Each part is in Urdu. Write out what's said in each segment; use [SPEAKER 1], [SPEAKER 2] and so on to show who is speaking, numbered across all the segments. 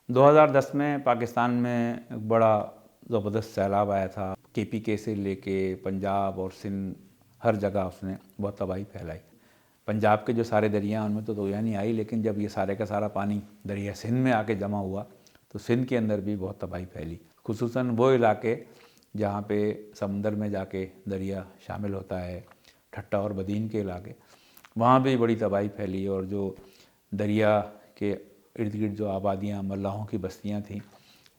[SPEAKER 1] 2010 میں پاکستان میں ایک بڑا زبردست سیلاب آیا تھا. KPK سے لے کے پنجاب اور سندھ ہر جگہ اس نے بہت تباہی پھیلائی. پنجاب کے جو سارے دریا ان میں تو دویا نہیں آئی، لیکن جب یہ سارے کا سارا پانی دریا سندھ میں آ کے جمع ہوا تو سندھ کے اندر بھی بہت تباہی پھیلی. خصوصاً وہ علاقے جہاں پہ سمندر میں جا کے دریا شامل ہوتا ہے، ٹھٹا اور بدین کے علاقے، وہاں بھی بڑی تباہی پھیلی. اور جو دریا کے ارد گرد جو آبادیاں، ملاحوں کی بستیاں تھیں،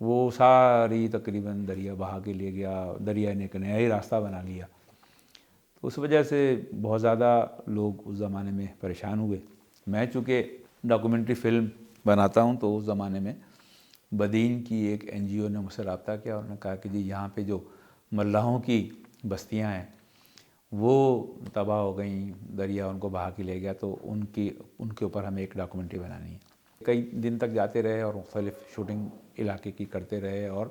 [SPEAKER 1] وہ ساری تقریباً دریا بہا کے لے گیا. دریا نے ایک نیا ہی راستہ بنا لیا. تو اس وجہ سے بہت زیادہ لوگ اس زمانے میں پریشان ہوئے. میں چونکہ ڈاکومنٹری فلم بناتا ہوں تو اس زمانے میں بدین کی ایک NGO نے مجھ سے رابطہ کیا اور انہوں نے کہا کہ جی یہاں پہ جو ملاحوں کی بستیاں ہیں وہ تباہ ہو گئیں، دریا ان کو بہا کے لے گیا، تو ان کے اوپر ہمیں ایک ڈاکومنٹری بنانی ہے. کئی دن تک جاتے رہے اور مختلف شوٹنگ علاقے کی کرتے رہے، اور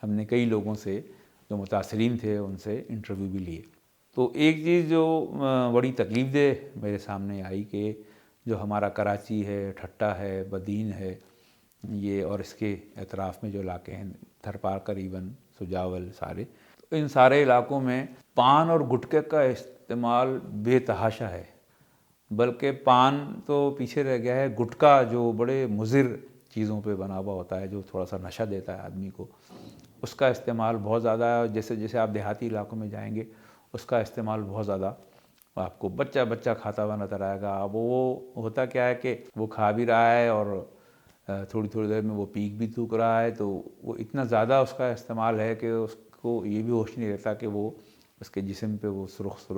[SPEAKER 1] ہم نے کئی لوگوں سے جو متاثرین تھے ان سے انٹرویو بھی لیے. تو ایک چیز جو بڑی تکلیف دہ میرے سامنے آئی کہ جو ہمارا کراچی ہے، ٹھٹا ہے، بدین ہے، یہ اور اس کے اطراف میں جو علاقے ہیں، تھرپار قریباً، سجاول، سارے، تو ان سارے علاقوں میں پان اور گٹکے کا استعمال بے تحاشا ہے. بلکہ پان تو پیچھے رہ گیا ہے، گٹکا جو بڑے مضر چیزوں پہ بنا ہوا ہوتا ہے، جو تھوڑا سا نشہ دیتا ہے آدمی کو، اس کا استعمال بہت زیادہ ہے. جیسے جیسے آپ دیہاتی علاقوں میں جائیں گے اس کا استعمال بہت زیادہ آپ کو بچہ کھاتا ہوا نظر آئے گا. اب وہ ہوتا کیا ہے کہ وہ کھا بھی رہا ہے اور تھوڑی دیر میں وہ پیک بھی تھوک رہا ہے، تو وہ اتنا زیادہ اس کا استعمال ہے کہ اس کو یہ بھی ہوش نہیں رہتا کہ وہ اس کے جسم پہ وہ سرخ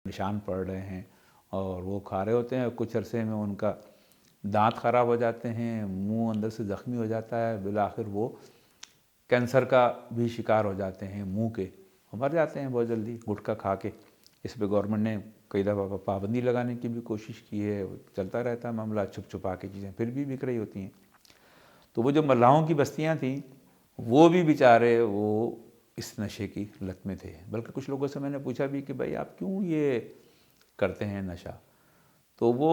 [SPEAKER 1] نشان پڑ رہے ہیں اور وہ کھا رہے ہوتے ہیں. کچھ عرصے میں ان کا دانت خراب ہو جاتے ہیں، منہ اندر سے زخمی ہو جاتا ہے، بالآخر وہ کینسر کا بھی شکار ہو جاتے ہیں، منہ کے مر جاتے ہیں بہت جلدی گٹکا کھا کے. اس پہ گورنمنٹ نے کئی دفعہ پابندی لگانے کی بھی کوشش کی ہے، چلتا رہتا ہے معاملہ، چھپا کے چیزیں پھر بھی بک رہی ہوتی ہیں. تو وہ جو ملاحوں کی بستیاں تھیں وہ بھی بیچارے وہ اس نشے کی لت میں تھے. بلکہ کچھ لوگوں سے میں نے پوچھا بھی کہ بھائی آپ کیوں یہ کرتے ہیں نشہ؟ تو وہ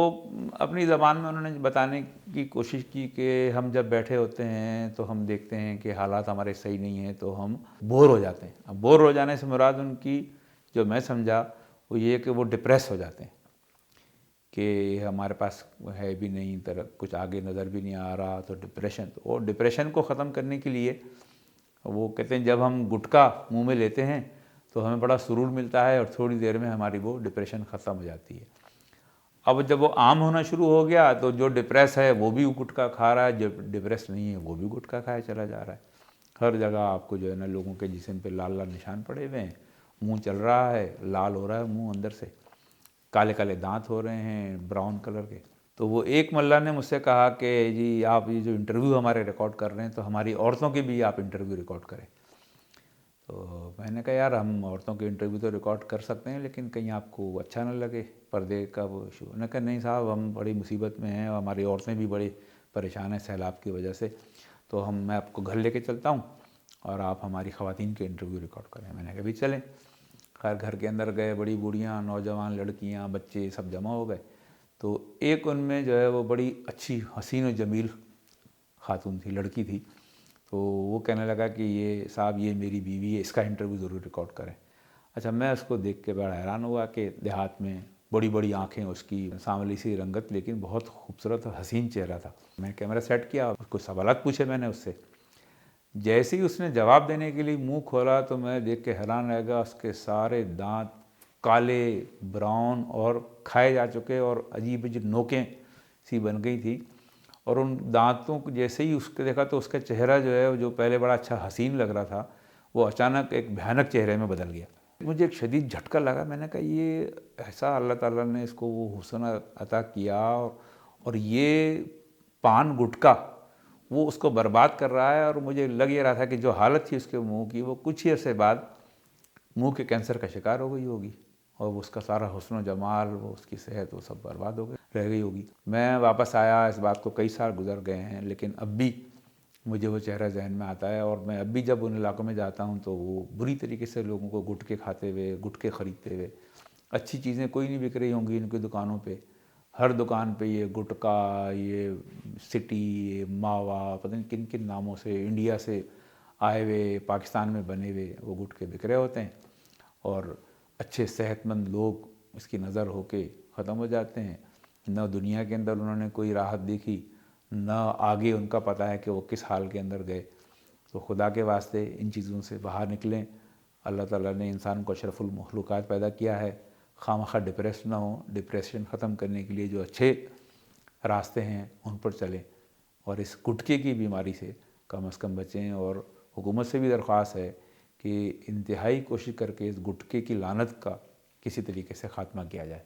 [SPEAKER 1] اپنی زبان میں انہوں نے بتانے کی کوشش کی کہ ہم جب بیٹھے ہوتے ہیں تو ہم دیکھتے ہیں کہ حالات ہمارے صحیح نہیں ہیں تو ہم بور ہو جاتے ہیں. اب بور ہو جانے سے مراد ان کی جو میں سمجھا وہ یہ کہ وہ ڈپریس ہو جاتے ہیں کہ ہمارے پاس ہے بھی نہیں، کچھ آگے نظر بھی نہیں آ رہا، تو ڈپریشن. اور ڈپریشن کو ختم کرنے کے لیے وہ کہتے ہیں جب ہم گٹکا منہ میں لیتے ہیں تو ہمیں بڑا سرور ملتا ہے اور تھوڑی دیر میں ہماری وہ ڈپریشن ختم ہو جاتی ہے. اب جب وہ عام ہونا شروع ہو گیا تو جو ڈپریس ہے وہ بھی گٹکا کھا رہا ہے، جو ڈپریس نہیں ہے وہ بھی گٹکا کھائے چلا جا رہا ہے. ہر جگہ آپ کو جو ہے نا لوگوں کے جسم پہ لال لال نشان پڑے ہوئے ہیں، منہ چل رہا ہے، لال ہو رہا ہے منہ اندر سے، کالے کالے دانت ہو رہے ہیں براؤن کلر کے. تو وہ ایک ملا نے مجھ سے کہا کہ جی آپ یہ جو انٹرویو ہمارے ریکارڈ کر رہے ہیں تو ہماری عورتوں کے بھی آپ انٹرویو ریکارڈ کریں. تو میں نے کہا یار ہم عورتوں کے انٹرویو تو ریکارڈ کر سکتے ہیں لیکن کہیں آپ کو اچھا نہ لگے، پردے کا وہ ایشو. انہوں نے کہا نہیں صاحب ہم بڑی مصیبت میں ہیں اور ہماری عورتیں بھی بڑی پریشان ہیں سیلاب کی وجہ سے، تو میں آپ کو گھر لے کے چلتا ہوں اور آپ ہماری خواتین کے انٹرویو ریکارڈ کریں. میں نے کہا بھی چلیں. خیر گھر کے اندر گئے، بڑی بوڑھیاں، نوجوان، لڑکیاں، بچے سب جمع ہو گئے. تو ایک ان میں جو ہے وہ بڑی اچھی حسین و جمیل خاتون تھی، لڑکی تھی. تو وہ کہنے لگا کہ یہ صاحب یہ میری بیوی ہے، اس کا انٹرویو ضرور ریکارڈ کریں. اچھا میں اس کو دیکھ کے بڑا حیران ہوا کہ دیہات میں بڑی بڑی آنکھیں، اس کی سانولی سی رنگت، لیکن بہت خوبصورت اور حسین چہرہ تھا. میں کیمرہ سیٹ کیا، اس کو سوالات پوچھے میں نے اس سے. جیسے ہی اس نے جواب دینے کے لیے منہ کھولا تو میں دیکھ کے حیران رہ گیا. اس کے سارے دانت کالے، براؤن اور کھائے جا چکے اور عجیب عجیب نوکیں سی بن گئی تھی. اور ان دانتوں کو جیسے ہی اس کے دیکھا تو اس کا چہرہ جو ہے جو پہلے بڑا اچھا حسین لگ رہا تھا وہ اچانک ایک بھیانک چہرے میں بدل گیا. مجھے ایک شدید جھٹکا لگا. میں نے کہا یہ ایسا اللہ تعالیٰ نے اس کو وہ حسن عطا کیا اور یہ پان گٹکا وہ اس کو برباد کر رہا ہے. اور مجھے لگ یہ رہا تھا کہ جو حالت تھی اس کے منہ کی وہ کچھ ہی عرصے بعد منہ کے کینسر کا شکار ہو گئی ہوگی اور اس کا سارا حسن و جمال، وہ اس کی صحت، وہ سب برباد ہو رہ گئی ہوگی. میں واپس آیا، اس بات کو کئی سال گزر گئے ہیں لیکن اب بھی مجھے وہ چہرہ ذہن میں آتا ہے. اور میں اب بھی جب ان علاقوں میں جاتا ہوں تو وہ بری طریقے سے لوگوں کو گٹکے کھاتے ہوئے، گٹکے خریدتے ہوئے، اچھی چیزیں کوئی نہیں بک رہی ہوں گی ان کی دکانوں پہ، ہر دکان پہ یہ گٹکا، یہ سٹی، یہ ماوا، پتہ نہیں کن کن ناموں سے انڈیا سے آئے ہوئے، پاکستان میں بنے ہوئے وہ گٹکے بک رہے ہوتے ہیں، اور اچھے صحت مند لوگ اس کی نظر ہو کے ختم ہو جاتے ہیں۔ نہ دنیا کے اندر انہوں نے کوئی راحت دیکھی، نہ آگے ان کا پتہ ہے کہ وہ کس حال کے اندر گئے۔ تو خدا کے واسطے ان چیزوں سے باہر نکلیں۔ اللہ تعالیٰ نے انسان کو اشرف المخلوقات پیدا کیا ہے، خواہ ڈپریس نہ ہوں۔ ڈپریشن ختم کرنے کے لیے جو اچھے راستے ہیں ان پر چلیں، اور اس گٹکے کی بیماری سے کم از کم بچیں۔ اور حکومت سے بھی درخواست ہے کہ انتہائی کوشش کر کے اس گٹکے کی لعنت کا کسی طریقے سے خاتمہ کیا جائے۔